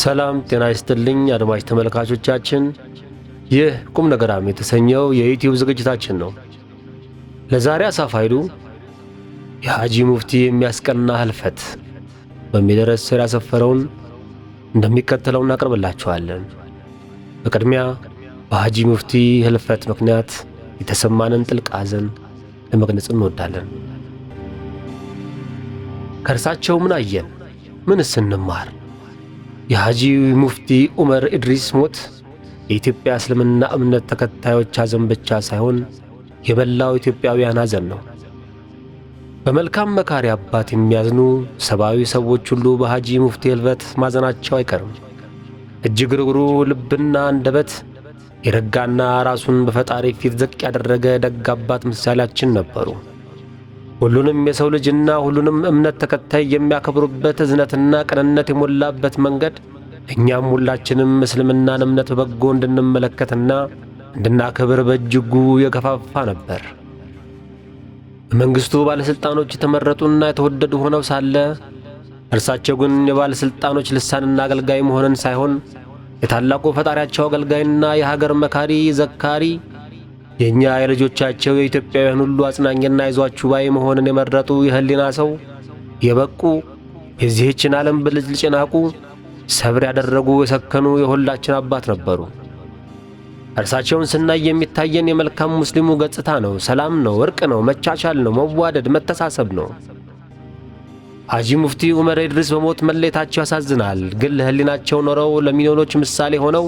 ሰላም ጤና ይስጥልኝ አድማጭ ተመልካቾቻችን፣ ይህ ቁም ነገራም የተሰኘው የዩቲዩብ ዝግጅታችን ነው። ለዛሬ አሳፍ ኃይሉ የሐጂ ሙፍቲ የሚያስቀና ህልፈት በሚል ርዕስ ስር ያሰፈረውን እንደሚከተለው እናቀርብላችኋለን። በቅድሚያ በሐጂ ሙፍቲ ህልፈት ምክንያት የተሰማንን ጥልቅ ሐዘን ለመግለጽ እንወዳለን። ከእርሳቸው ምን አየን? ምንስ እንማር? የሐጂ ሙፍቲ ዑመር ኢድሪስ ሞት የኢትዮጵያ እስልምና እምነት ተከታዮች ሐዘን ብቻ ሳይሆን የመላው ኢትዮጵያውያን ሐዘን ነው። በመልካም መካሪ አባት የሚያዝኑ ሰብአዊ ሰዎች ሁሉ በሐጂ ሙፍቲ ህልፈት ማዘናቸው አይቀርም። እጅግ ርኅሩህ ልብና አንደበት፣ የረጋና ራሱን በፈጣሪ ፊት ዝቅ ያደረገ ደግ አባት ምሳሌያችን ነበሩ። ሁሉንም የሰው ልጅና ሁሉንም እምነት ተከታይ የሚያከብሩበት እዝነትና ቅንነት የሞላበት መንገድ እኛም ሁላችንም እስልምናን እምነት በበጎ እንድንመለከትና እንድናከብር በእጅጉ የገፋፋ ነበር። በመንግሥቱ ባለሥልጣኖች የተመረጡና የተወደዱ ሆነው ሳለ እርሳቸው ግን የባለሥልጣኖች ልሳንና አገልጋይ መሆንን ሳይሆን የታላቁ ፈጣሪያቸው አገልጋይና የሀገር መካሪ ዘካሪ፣ የእኛ የልጆቻቸው የኢትዮጵያውያን ሁሉ አጽናኝና አይዟችሁ ባይ መሆንን የመረጡ የህሊና ሰው፣ የበቁ የዚህችን ዓለም ብልጭልጭ የናቁ ሰብር ያደረጉ የሰከኑ የሁላችን አባት ነበሩ። እርሳቸውን ስናይ የሚታየን የመልካም ሙስሊሙ ገጽታ ነው። ሰላም ነው፣ እርቅ ነው፣ መቻቻል ነው፣ መዋደድ፣ መተሳሰብ ነው። ሐጂ ሙፍቲ ዑመር ኢድሪስ በሞት መለየታቸው ያሳዝናል። ግን ለህሊናቸው ኖረው ለሚሊዮኖች ምሳሌ ሆነው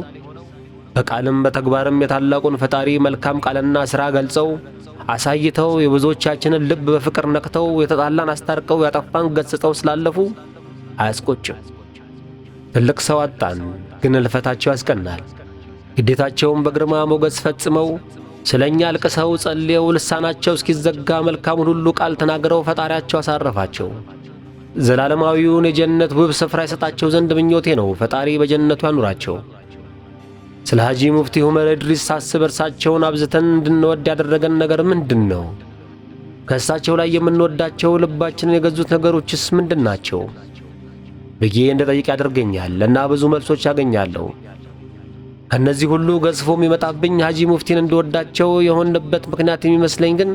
በቃልም በተግባርም የታላቁን ፈጣሪ መልካም ቃልና ሥራ ገልጸው አሳይተው የብዙዎቻችንን ልብ በፍቅር ነክተው የተጣላን አስታርቀው ያጠፋን ገጽጸው ስላለፉ አያስቆጭም። ትልቅ ሰው አጣን፣ ግን ህልፈታቸው ያስቀናል። ግዴታቸውን በግርማ ሞገስ ፈጽመው ስለኛ አልቅሰው ጸልየው ልሳናቸው እስኪዘጋ መልካሙን ሁሉ ቃል ተናግረው ፈጣሪያቸው አሳረፋቸው። ዘላለማዊውን የጀነት ውብ ስፍራ ይሰጣቸው ዘንድ ምኞቴ ነው። ፈጣሪ በጀነቱ ያኑራቸው። ስለ ሐጂ ሙፍቲ ዑመር ኢድሪስ ሳስብ እርሳቸውን አብዝተን እንድንወድ ያደረገን ነገር ምንድን ነው? ከእርሳቸው ላይ የምንወዳቸው ልባችንን የገዙት ነገሮችስ ምንድን ናቸው ብዬ እንድጠይቅ ያደርገኛል እና ብዙ መልሶች ያገኛለሁ። ከእነዚህ ሁሉ ገዝፎ የሚመጣብኝ ሐጂ ሙፍቲን እንድወዳቸው የሆንበት ምክንያት የሚመስለኝ ግን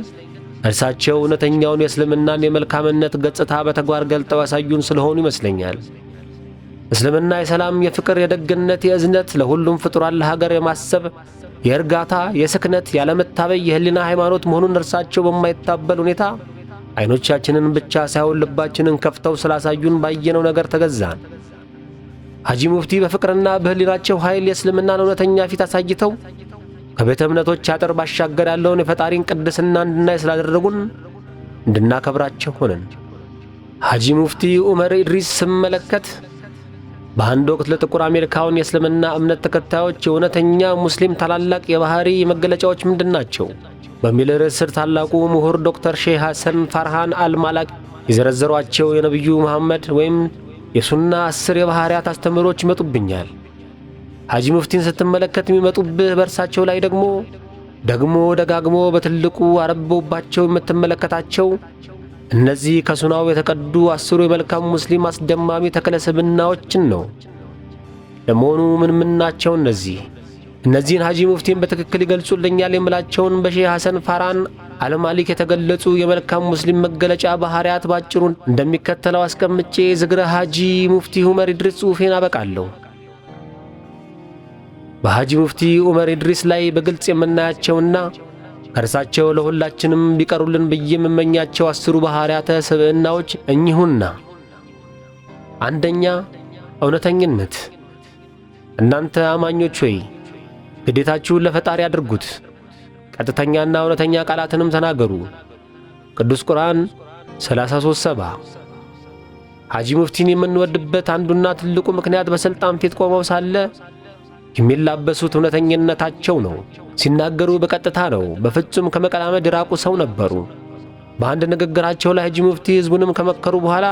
እርሳቸው እውነተኛውን የእስልምናን የመልካምነት ገጽታ በተግባር ገልጠው ያሳዩን ስለሆኑ ይመስለኛል። እስልምና የሰላም፣ የፍቅር፣ የደግነት፣ የእዝነት፣ ለሁሉም ፍጡራን ለሀገር የማሰብ፣ የእርጋታ፣ የስክነት፣ ያለመታበይ የህሊና ሃይማኖት መሆኑን እርሳቸው በማይታበል ሁኔታ አይኖቻችንን ብቻ ሳይሆን ልባችንን ከፍተው ስላሳዩን ባየነው ነገር ተገዛን። ሐጂ ሙፍቲ በፍቅርና በህሊናቸው ኃይል የእስልምናን እውነተኛ ፊት አሳይተው ከቤተ እምነቶች አጥር ባሻገር ያለውን የፈጣሪን ቅድስና እንድናይ ስላደረጉን እንድናከብራቸው ሆነን። ሐጂ ሙፍቲ ዑመር ኢድሪስ ስመለከት በአንድ ወቅት ለጥቁር አሜሪካውን የእስልምና እምነት ተከታዮች የእውነተኛ ሙስሊም ታላላቅ የባህሪ መገለጫዎች ምንድናቸው በሚል ርዕስ ስር ታላቁ ምሁር ዶክተር ሼህ ሐሰን ፋርሃን አልማላቂ የዘረዘሯቸው የነቢዩ መሐመድ ወይም የሱና 10 የባህሪያት አስተምህሮች ይመጡብኛል። ሐጂ ሙፍቲን ስትመለከት የሚመጡብህ በእርሳቸው ላይ ደግሞ ደጋግሞ በትልቁ አረበውባቸው የምትመለከታቸው እነዚህ ከሱናው የተቀዱ 10 የመልካም ሙስሊም አስደማሚ ተክለሰብናዎችን ነው። ለመሆኑ ምን ናቸው እነዚህ? እነዚህን ሐጂ ሙፍቲን በትክክል ይገልጹልኛል የምላቸውን በሼህ ሐሰን ፋርሃን አልማሊክ የተገለጹ የመልካም ሙስሊም መገለጫ ባህሪያት ባጭሩ እንደሚከተለው አስቀምጬ ዝግረ ሐጂ ሙፍቲ ዑመር ኢድሪስ ጽሑፌን አበቃለሁ። በሐጂ ሙፍቲ ዑመር ኢድሪስ ላይ በግልጽ የምናያቸውና ከእርሳቸው ለሁላችንም ቢቀሩልን ብዬ የምመኛቸው 10 ባህሪያተ ስብዕናዎች እኚሁና፣ አንደኛ እውነተኝነት። እናንተ አማኞች ሆይ ግዴታችሁን ለፈጣሪ አድርጉት፣ ቀጥተኛና እውነተኛ ቃላትንም ተናገሩ። ቅዱስ ቁርአን 33:7። ሐጂ ሙፍቲን የምንወድበት አንዱና ትልቁ ምክንያት በሥልጣን ፊት ቆመው ሳለ የሚላበሱት እውነተኝነታቸው ነው። ሲናገሩ በቀጥታ ነው። በፍጹም ከመቀላመድ የራቁ ሰው ነበሩ። በአንድ ንግግራቸው ላይ ሐጂ ሙፍቲ ሕዝቡንም ከመከሩ በኋላ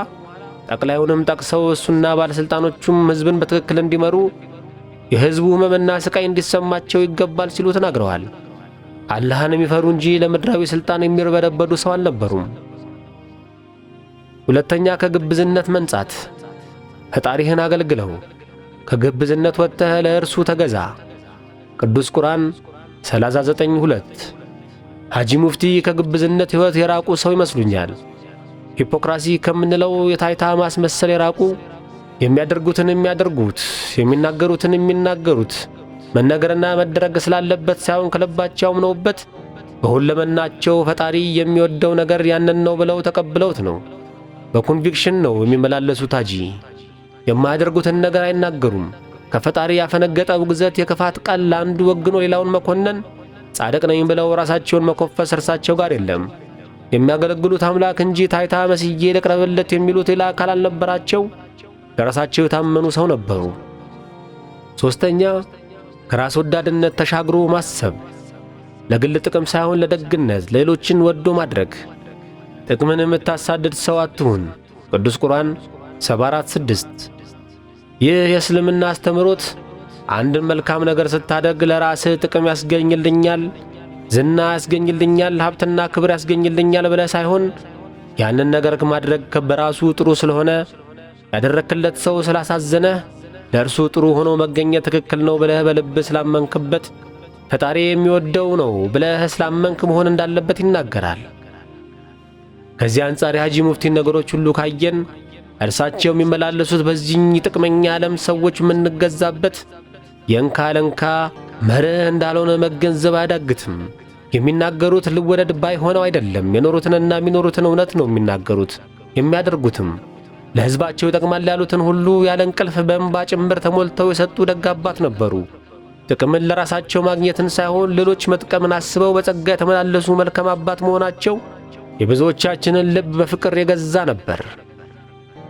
ጠቅላዩንም ጠቅሰው እሱና ባለሥልጣኖቹም ሕዝብን በትክክል እንዲመሩ የሕዝቡ ሕመምና ስቃይ እንዲሰማቸው ይገባል ሲሉ ተናግረዋል። አላህን የሚፈሩ እንጂ ለምድራዊ ሥልጣን የሚርበደበዱ ሰው አልነበሩም። ሁለተኛ ከግብዝነት መንጻት። ፈጣሪህን አገልግለው ከግብዝነት ወጥተህ ለእርሱ ተገዛ። ቅዱስ ቁርአን 39:2። ሐጂ ሙፍቲ ከግብዝነት ሕይወት የራቁ ሰው ይመስሉኛል። ሂፖክራሲ ከምንለው የታይታ ማስመሰል የራቁ፣ የሚያደርጉትን የሚያደርጉት፣ የሚናገሩትን የሚናገሩት፣ መነገርና መደረግ ስላለበት ሳይሆን ከልባቸው አምነውበት በሁለመናቸው ፈጣሪ የሚወደው ነገር ያንን ነው ብለው ተቀብለውት ነው። በኮንቪክሽን ነው የሚመላለሱት ሐጂ። የማያደርጉትን ነገር አይናገሩም። ከፈጣሪ ያፈነገጠ ውግዘት፣ የክፋት ቃል ለአንዱ ወግኖ ሌላውን መኮነን፣ ጻድቅ ነኝ ብለው ራሳቸውን መኮፈስ እርሳቸው ጋር የለም። የሚያገለግሉት አምላክ እንጂ ታይታ መስዬ ልቅረብለት የሚሉት ሌላ አካል አልነበራቸው። ለራሳቸው የታመኑ ሰው ነበሩ። ሦስተኛ፣ ከራስ ወዳድነት ተሻግሮ ማሰብ። ለግል ጥቅም ሳይሆን ለደግነት፣ ሌሎችን ወዶ ማድረግ። ጥቅምን የምታሳድድ ሰው አትሁን። ቅዱስ ቁርአን 74:6። ይህ የእስልምና አስተምህሮት አንድን መልካም ነገር ስታደርግ ለራስህ ጥቅም ያስገኝልኛል፣ ዝና ያስገኝልኛል፣ ሀብትና ክብር ያስገኝልኛል ብለህ ሳይሆን ያንን ነገር ማድረግ በራሱ ጥሩ ስለሆነ ያደረክለት ሰው ስላሳዘነህ ለእርሱ ጥሩ ሆኖ መገኘት ትክክል ነው ብለህ በልብ ስላመንክበት ፈጣሪ የሚወደው ነው ብለህ ስላመንክ መሆን እንዳለበት ይናገራል። ከዚህ አንጻር የሐጂ ሙፍቲን ነገሮች ሁሉ ካየን እርሳቸው የሚመላለሱት በዚህኝ ጥቅመኛ ዓለም ሰዎች የምንገዛበት የእንካ ለንካ መርህ እንዳልሆነ መገንዘብ አያዳግትም። የሚናገሩት ልወደድ ባይ ሆነው አይደለም፣ የኖሩትንና የሚኖሩትን እውነት ነው የሚናገሩት። የሚያደርጉትም ለሕዝባቸው ይጠቅማል ያሉትን ሁሉ ያለ እንቅልፍ በእንባ ጭምር ተሞልተው የሰጡ ደግ አባት ነበሩ። ጥቅምን ለራሳቸው ማግኘትን ሳይሆን ሌሎች መጥቀምን አስበው በጸጋ የተመላለሱ መልካም አባት መሆናቸው የብዙዎቻችንን ልብ በፍቅር የገዛ ነበር።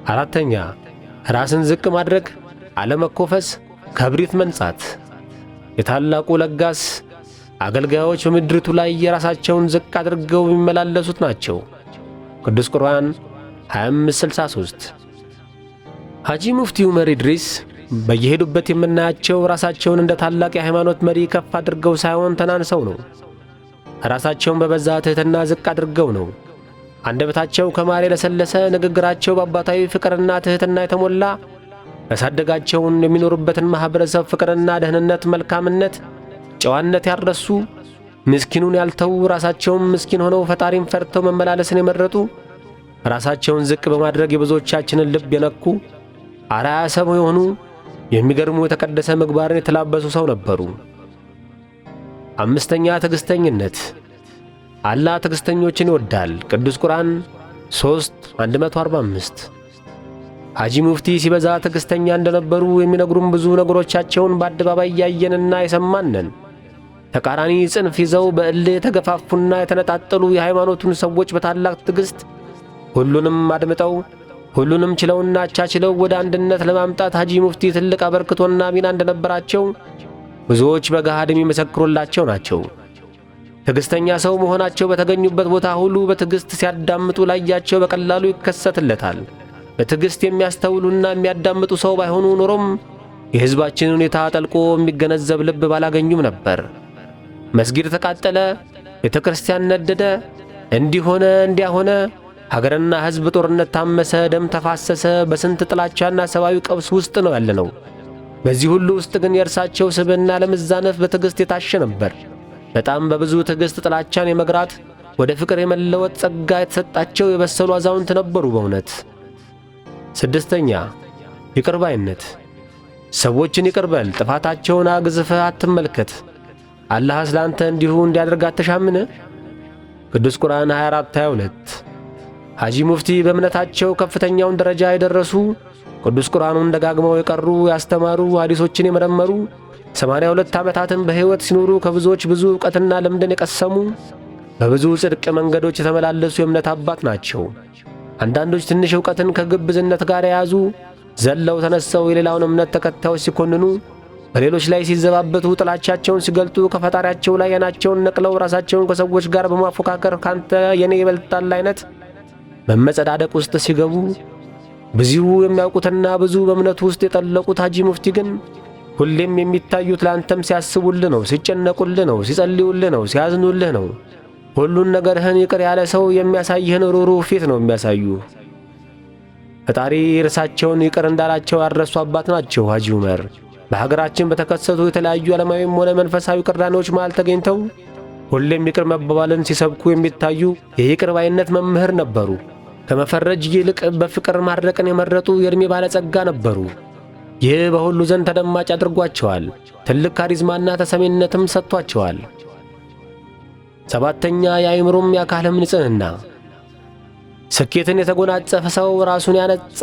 አራተኛ፣ ራስን ዝቅ ማድረግ፣ አለመኮፈስ፣ ከብሪት መንጻት። የታላቁ ለጋስ አገልጋዮች በምድሪቱ ላይ የራሳቸውን ዝቅ አድርገው የሚመላለሱት ናቸው። ቅዱስ ቁርአን 25:63። ሐጂ ሙፍቲ ዑመር ኢድሪስ በየሄዱበት የምናያቸው ራሳቸውን እንደ ታላቅ የሃይማኖት መሪ ከፍ አድርገው ሳይሆን ተናንሰው ነው። ራሳቸውን በበዛ ትሕትና ዝቅ አድርገው ነው። አንደበታቸው ከማር የለሰለሰ፣ ንግግራቸው በአባታዊ ፍቅርና ትሕትና የተሞላ፣ ያሳደጋቸውን የሚኖሩበትን ማኅበረሰብ ፍቅርና ደህንነት፣ መልካምነት፣ ጨዋነት ያረሱ፣ ምስኪኑን ያልተዉ፣ ራሳቸውን ምስኪን ሆነው ፈጣሪን ፈርተው መመላለስን የመረጡ፣ ራሳቸውን ዝቅ በማድረግ የብዙዎቻችንን ልብ የነኩ፣ አርአያ ሰው የሆኑ፣ የሚገርሙ የተቀደሰ ምግባርን የተላበሱ ሰው ነበሩ። አምስተኛ፣ ትዕግሥተኝነት። አላህ ትዕግሥተኞችን ይወዳል። ቅዱስ ቁርአን 3:145። ሐጂ ሙፍቲ ሲበዛ ትዕግሥተኛ እንደነበሩ የሚነግሩን ብዙ ነገሮቻቸውን በአደባባይ ያየንና የሰማንን። ተቃራኒ ጽንፍ ይዘው በእልህ የተገፋፉና የተነጣጠሉ የሃይማኖቱን ሰዎች በታላቅ ትዕግሥት ሁሉንም አድምጠው ሁሉንም ችለውና አቻችለው ወደ አንድነት ለማምጣት ሐጂ ሙፍቲ ትልቅ አበርክቶና ሚና እንደነበራቸው ብዙዎች በገሃድ የሚመሰክሩላቸው ናቸው። ትዕግሥተኛ ሰው መሆናቸው በተገኙበት ቦታ ሁሉ በትዕግሥት ሲያዳምጡ ላያቸው በቀላሉ ይከሰትለታል። በትዕግሥት የሚያስተውሉና የሚያዳምጡ ሰው ባይሆኑ ኖሮም የሕዝባችንን ሁኔታ ጠልቆ የሚገነዘብ ልብ ባላገኙም ነበር። መስጊድ ተቃጠለ፣ ቤተ ክርስቲያን ነደደ፣ እንዲሆነ እንዲያሆነ፣ ሀገርና ሕዝብ ጦርነት ታመሰ፣ ደም ተፋሰሰ። በስንት ጥላቻና ሰብአዊ ቀውስ ውስጥ ነው ያለነው። በዚህ ሁሉ ውስጥ ግን የእርሳቸው ስብዕና ለመዛነፍ በትዕግሥት የታሸ ነበር። በጣም በብዙ ትዕግሥት ጥላቻን የመግራት ወደ ፍቅር የመለወጥ ጸጋ የተሰጣቸው የበሰሉ አዛውንት ነበሩ በእውነት። ስድስተኛ፣ ይቅር ባይነት። ሰዎችን ይቅር በል፣ ጥፋታቸውን አግዝፈህ አትመልከት። አላህ ስላንተ እንዲሁ እንዲያደርግ አትሻምን? ቅዱስ ቁርአን 24:22። ሐጂ ሙፍቲ በእምነታቸው ከፍተኛውን ደረጃ የደረሱ፣ ቅዱስ ቁርአኑን ደጋግመው የቀሩ፣ ያስተማሩ፣ ሐዲሶችን የመረመሩ፣ 82 ዓመታትን በሕይወት ሲኖሩ ከብዙዎች ብዙ ዕውቀትና ልምድን የቀሰሙ፣ በብዙ ጽድቅ መንገዶች የተመላለሱ የእምነት አባት ናቸው። አንዳንዶች ትንሽ ዕውቀትን ከግብዝነት ጋር የያዙ ዘለው ተነሰው የሌላውን እምነት ተከታዮች ሲኮንኑ፣ በሌሎች ላይ ሲዘባበቱ፣ ጥላቻቸውን ሲገልጡ፣ ከፈጣሪያቸው ላይ ዓይናቸውን ነቅለው ራሳቸውን ከሰዎች ጋር በማፎካከር ካንተ የኔ ይበልጣል አይነት መመጸዳደቅ ውስጥ ሲገቡ፣ ብዙ የሚያውቁትና ብዙ በእምነቱ ውስጥ የጠለቁት ሐጂ ሙፍቲ ግን ሁሌም የሚታዩት ለአንተም ሲያስቡልህ ነው፣ ሲጨነቁልህ ነው፣ ሲጸልዩልህ ነው፣ ሲያዝኑልህ ነው። ሁሉን ነገርህን ይቅር ያለ ሰው የሚያሳይህን ሩህሩህ ፊት ነው የሚያሳዩ። ፈጣሪ እርሳቸውን ይቅር እንዳላቸው ያረሱ አባት ናቸው ሐጂ ዑመር። በሀገራችን በተከሰቱ የተለያዩ ዓለማዊም ሆነ መንፈሳዊ ቅራኔዎች መሃል ተገኝተው ሁሌም ይቅር መባባልን ሲሰብኩ የሚታዩ የይቅር ባይነት መምህር ነበሩ። ከመፈረጅ ይልቅ በፍቅር ማድረቅን የመረጡ የዕድሜ ባለጸጋ ነበሩ። ይህ በሁሉ ዘንድ ተደማጭ አድርጓቸዋል። ትልቅ ካሪዝማና ተሰሚነትም ሰጥቷቸዋል። ሰባተኛ የአእምሮም የአካልም ንጽሕና። ስኬትን የተጎናጸፈ ሰው ራሱን ያነጻ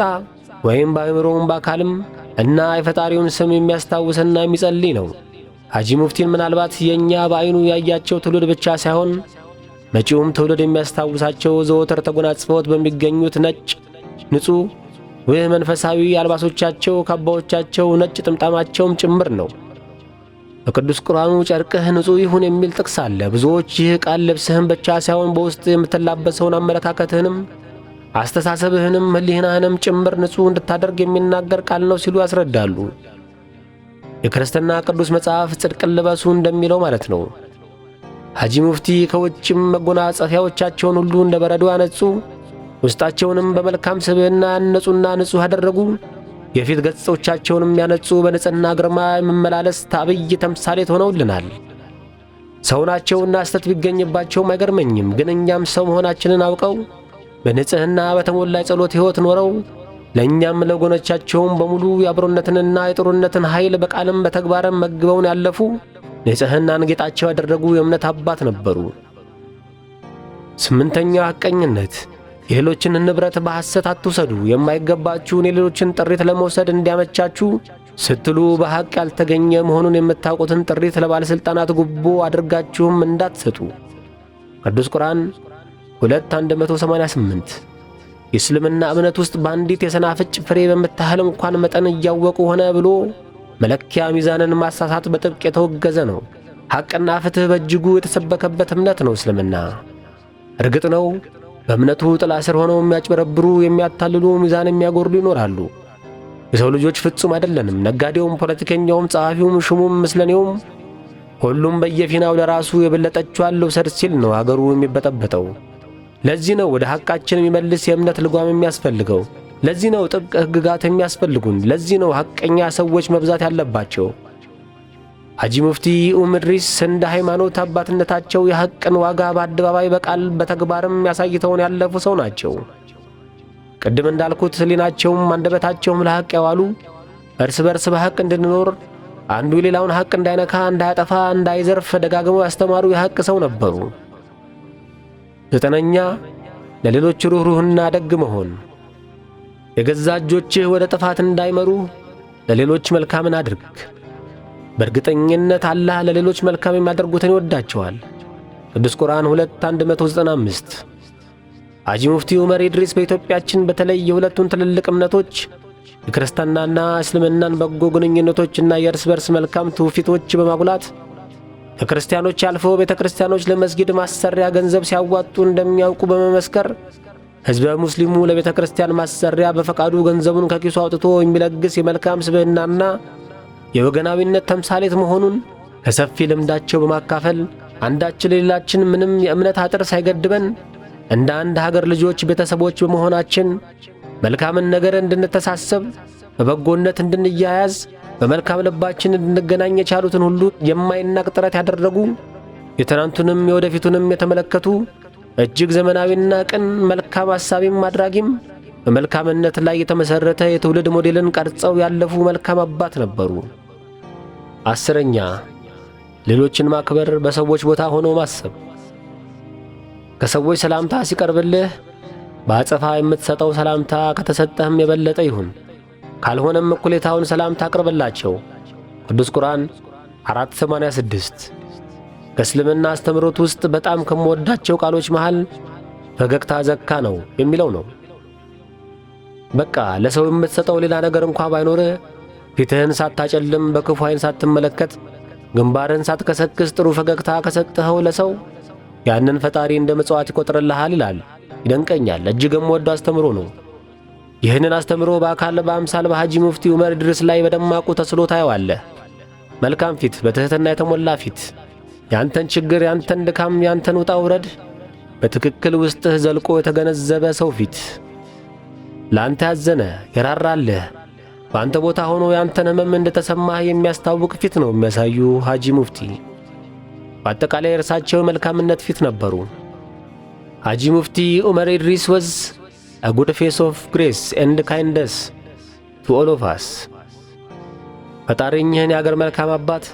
ወይም በአእምሮም በአካልም እና የፈጣሪውን ስም የሚያስታውስና የሚጸልይ ነው። ሐጂ ሙፍቲን ምናልባት የእኛ በዐይኑ ያያቸው ትውልድ ብቻ ሳይሆን መጪውም ትውልድ የሚያስታውሳቸው ዘወትር ተጎናጽፈውት በሚገኙት ነጭ ንጹሕ ውህ መንፈሳዊ አልባሶቻቸው፣ ካባዎቻቸው፣ ነጭ ጥምጣማቸውም ጭምር ነው። በቅዱስ ቁርአኑ ጨርቅህ ንጹሕ ይሁን የሚል ጥቅስ አለ። ብዙዎች ይህ ቃል ልብስህን ብቻ ሳይሆን በውስጥ የምትላበሰውን አመለካከትህንም አስተሳሰብህንም ሕሊናህንም ጭምር ንጹሕ እንድታደርግ የሚናገር ቃል ነው ሲሉ ያስረዳሉ። የክርስትና ቅዱስ መጽሐፍ ጽድቅን ልበሱ እንደሚለው ማለት ነው። ሐጂ ሙፍቲ ከውጭም መጎናጸፊያዎቻቸውን ሁሉ እንደ በረዶ ያነጹ፣ ውስጣቸውንም በመልካም ስብዕና ያነጹና ንጹሕ ያደረጉ፣ የፊት ገጾቻቸውንም ያነጹ፣ በንጽሕና ግርማ የመመላለስ ታብይ ተምሳሌት ሆነውልናል። ሰው ናቸውና ስተት ቢገኝባቸውም አይገርመኝም። ግን እኛም ሰው መሆናችንን አውቀው በንጽሕና በተሞላ የጸሎት ሕይወት ኖረው ለእኛም ለወገኖቻቸውም በሙሉ የአብሮነትንና የጥሩነትን ኃይል በቃልም በተግባርም መግበውን ያለፉ ንጽሕናን ጌጣቸው ያደረጉ የእምነት አባት ነበሩ። ስምንተኛ ሐቀኝነት። የሌሎችን ንብረት በሐሰት አትውሰዱ። የማይገባችሁን የሌሎችን ጥሪት ለመውሰድ እንዲያመቻችሁ ስትሉ በሐቅ ያልተገኘ መሆኑን የምታውቁትን ጥሪት ለባለሥልጣናት ጉቦ አድርጋችሁም እንዳትሰጡ። ቅዱስ ቁርአን 2:188 የእስልምና እምነት ውስጥ በአንዲት የሰናፍጭ ፍሬ በምታህል እንኳን መጠን እያወቁ ሆነ ብሎ መለኪያ ሚዛንን ማሳሳት በጥብቅ የተወገዘ ነው። ሐቅና ፍትሕ በእጅጉ የተሰበከበት እምነት ነው እስልምና። እርግጥ ነው በእምነቱ ጥላ ስር ሆነው የሚያጭበረብሩ፣ የሚያታልሉ፣ ሚዛን የሚያጎርሉ ይኖራሉ። የሰው ልጆች ፍጹም አይደለንም። ነጋዴውም፣ ፖለቲከኛውም፣ ጸሐፊውም፣ ሹሙም፣ ምስለኔውም ሁሉም በየፊናው ለራሱ የበለጠችዋን ልውሰድ ሲል ነው አገሩ የሚበጠበጠው። ለዚህ ነው ወደ ሐቃችን የሚመልስ የእምነት ልጓም የሚያስፈልገው። ለዚህ ነው ጥብቅ ሕግጋት የሚያስፈልጉን። ለዚህ ነው ሐቀኛ ሰዎች መብዛት ያለባቸው። ሐጂ ሙፍቲ ኡምድሪስ እንደ ሃይማኖት አባትነታቸው የሐቅን ዋጋ በአደባባይ በቃል በተግባርም ያሳይተውን ያለፉ ሰው ናቸው። ቅድም እንዳልኩት ሕሊናቸውም አንደበታቸውም ለሐቅ ያዋሉ፣ እርስ በርስ በሐቅ እንድንኖር፣ አንዱ የሌላውን ሐቅ እንዳይነካ፣ እንዳያጠፋ፣ እንዳይዘርፍ ደጋግመው ያስተማሩ የሐቅ ሰው ነበሩ። ዘጠነኛ ለሌሎች ሩህሩህና ደግ መሆን። የገዛ እጆችህ ወደ ጥፋት እንዳይመሩ ለሌሎች መልካምን አድርግ። በእርግጠኝነት አላህ ለሌሎች መልካም የሚያደርጉትን ይወዳቸዋል። ቅዱስ ቁርአን 2:195 ሐጂ ሙፍቲ ዑመር ኢድሪስ በኢትዮጵያችን በተለይ የሁለቱን ትልልቅ እምነቶች የክርስትናና እስልምናን በጎ ግንኙነቶችና የእርስ በርስ መልካም ትውፊቶች በማጉላት ከክርስቲያኖች አልፈው ቤተ ክርስቲያኖች ለመስጊድ ማሰሪያ ገንዘብ ሲያዋጡ እንደሚያውቁ በመመስከር ሕዝበ ሙስሊሙ ለቤተ ክርስቲያን ማሰሪያ በፈቃዱ ገንዘቡን ከኪሱ አውጥቶ የሚለግስ የመልካም ስብዕናና የወገናዊነት ተምሳሌት መሆኑን ከሰፊ ልምዳቸው በማካፈል አንዳችን ለሌላችን ምንም የእምነት አጥር ሳይገድበን እንደ አንድ ሀገር ልጆች ቤተሰቦች በመሆናችን መልካምን ነገር እንድንተሳሰብ፣ በበጎነት እንድንያያዝ፣ በመልካም ልባችን እንድንገናኝ የቻሉትን ሁሉ የማይናቅ ጥረት ያደረጉ የትናንቱንም የወደፊቱንም የተመለከቱ እጅግ ዘመናዊና ቅን መልካም አሳቢም አድራጊም በመልካምነት ላይ የተመሠረተ የትውልድ ሞዴልን ቀርጸው ያለፉ መልካም አባት ነበሩ። አስረኛ ሌሎችን ማክበር፣ በሰዎች ቦታ ሆኖ ማሰብ። ከሰዎች ሰላምታ ሲቀርብልህ በአጸፋ የምትሰጠው ሰላምታ ከተሰጠህም የበለጠ ይሁን። ካልሆነም እኩሌታውን ሰላምታ አቅርብላቸው። ቅዱስ ቁርአን 4:86 ከእስልምና አስተምህሮት ውስጥ በጣም ከምወዳቸው ቃሎች መሃል ፈገግታ ዘካ ነው የሚለው ነው። በቃ ለሰው የምትሰጠው ሌላ ነገር እንኳ ባይኖርህ ፊትህን ሳታጨልም በክፉ ዓይን ሳትመለከት ግንባርህን ሳትከሰክስ ጥሩ ፈገግታ ከሰጠኸው ለሰው ያንን ፈጣሪ እንደ ምጽዋት ይቆጥርልሃል ይላል። ይደንቀኛል። እጅግም ወዶ አስተምሮ ነው። ይህንን አስተምሮ በአካል በአምሳል በሐጂ ሙፍቲ ዑመር ኢድሪስ ላይ በደማቁ ተስሎ ታየዋለህ። መልካም ፊት፣ በትሕትና የተሞላ ፊት፣ ያንተን ችግር፣ ያንተን ድካም፣ ያንተን ውጣ ውረድ በትክክል ውስጥህ ዘልቆ የተገነዘበ ሰው ፊት። ለአንተ ያዘነ የራራልህ በአንተ ቦታ ሆኖ ያንተን ሕመም እንደተሰማህ የሚያስታውቅ ፊት ነው የሚያሳዩ ሐጂ ሙፍቲ። በአጠቃላይ እርሳቸው መልካምነት ፊት ነበሩ። ሐጂ ሙፍቲ ዑመር ኢድሪስ was a good face of grace and kindness to all of us። ፈጣሪ እኚህን የአገር መልካም አባት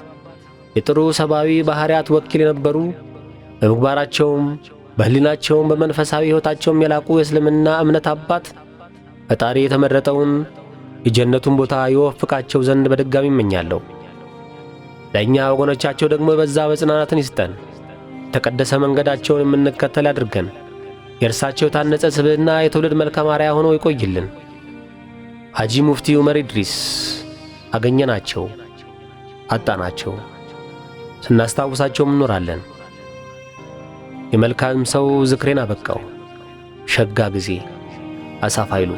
የጥሩ ሰብአዊ ባሕርያት ወኪል የነበሩ በምግባራቸውም በሕሊናቸውም በመንፈሳዊ ሕይወታቸውም የላቁ የእስልምና እምነት አባት ፈጣሪ የተመረጠውን የጀነቱን ቦታ ይወፍቃቸው ዘንድ በድጋሚ እመኛለሁ። ለእኛ ወገኖቻቸው ደግሞ የበዛ መጽናናትን ይስጠን። የተቀደሰ መንገዳቸውን የምንከተል ያድርገን። የእርሳቸው የታነጸ ስብዕና የትውልድ መልካም አርአያ ሆኖ ይቆይልን። ሐጂ ሙፍቲ ዑመር ኢድሪስ አገኘናቸው፣ አጣናቸው፣ ስናስታውሳቸውም እንኖራለን። የመልካም ሰው ዝክሬን አበቃው። ሸጋ ጊዜ አሳፍ ኃይሉ